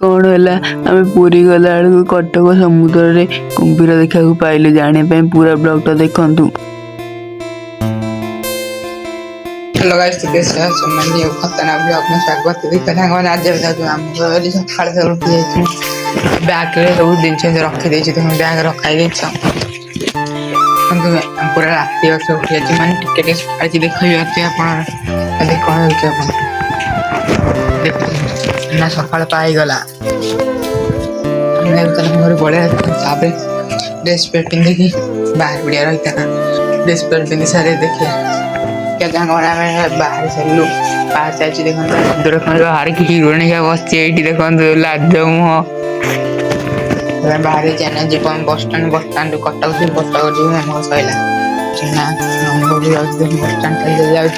कौन है आम पुरी गला बेलू कटक समुद्र रे कुम्भीर देखा पाइले जाने पूरा ब्लॉग देखु। हेलो गाइस, तो कैसे हैं? मैं खतना ब्लॉग में स्वागत है। आज सकाल से उठी जाइए बैग रे सब दिन रखी देछि तो बैग रखाई देछ पूरा राति से उठी जाइए माने टिके आज देखिए आप कौन ना सकाल पाई गला घर पड़े ड्रेस पेट पिंधि बाहर बढ़िया रही था ड्रेस पेट पिंधि सारे देखिए क्या बाहर सारू बाहर जाइए देखते बाहर कि हिरोइन क्या बस देखते लाज मुह बाहर जाना जी बस स्टाण कटक से कटक जी मोर सैला बस स्टाण जाऊँ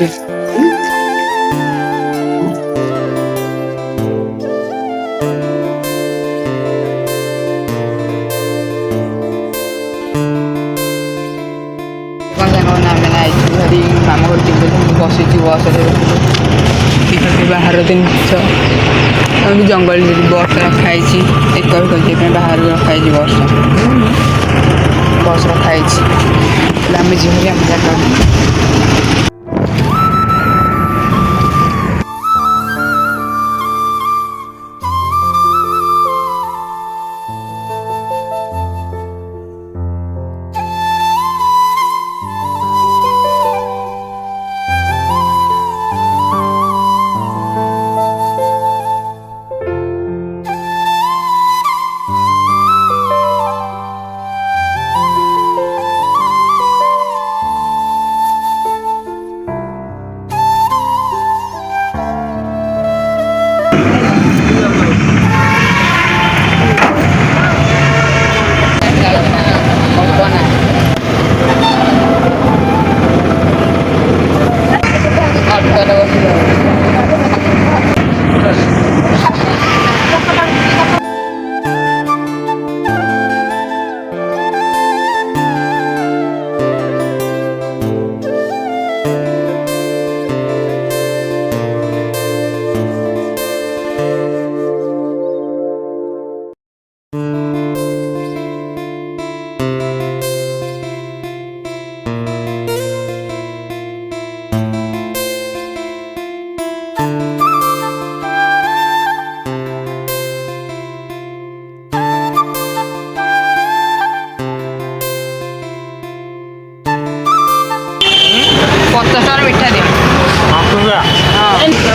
मामा घर बसी बस बाहर दिन जंगल बस रखाई एक बाहर रखाई बस रखाई आम जी मिठा दे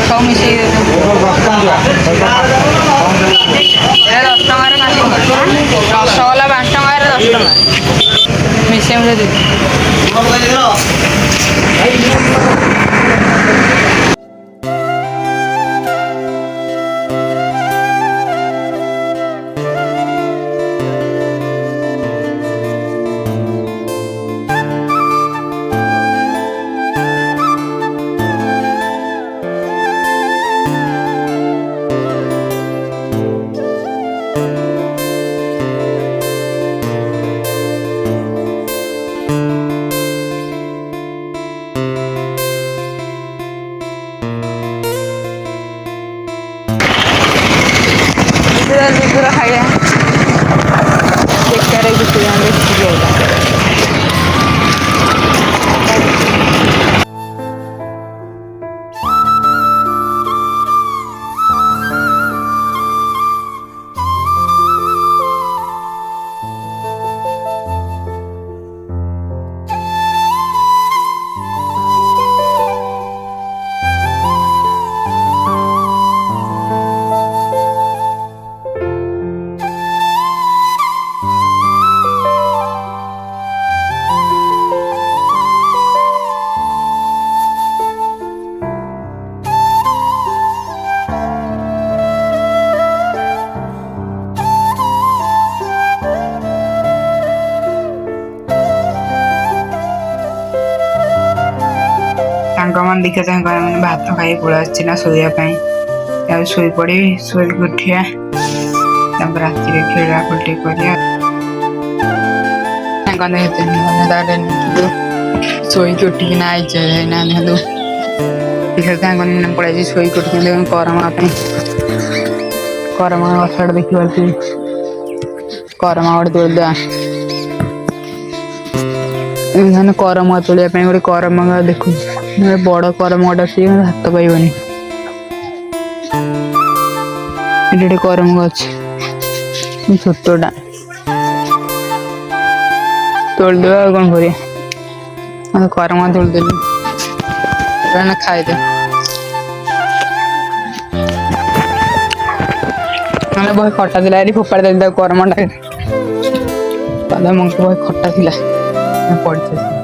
सब मिसे 10 टकर रसगोला 5 टकर 10 टका मिसे मुझे दे पूरा खाइए देखते रहे मन देखा मैंने भात खाई पड़ा ना शोया शोई पड़ी शोई उठिया राति खेला खुलटी शोई उठिना पड़े शोई उठिक करम କରମା ଗଛଟା ଦେଖିପାରୁଥିବେ କରମା ଗୋଟେ ତୋଳିଦେବା ଏମାନେ କରମା ତୋଳିବା ପାଇଁ ଗୋଟେ କରମା ଦେଖୁଛି ବଡ଼ କରମା ଅଛି ହାତ ପାଇବନି ଏଠି ଗୋଟେ କରମ ଗଛ ଛୋଟଟା ତୋଳିଦେବା ଆଉ କ'ଣ କରିବା ଆମେ କରମା ତୋଳିଦେଲୁ ଖାଇଦେ ଆମେ ବହେ ଖଟା ଥିଲା ଏଠି ଫୋପାଡ଼ି ଦେଲି ତାକୁ କରମଟା ବହେ ଖଟା ଥିଲା ପଡ଼ିଛି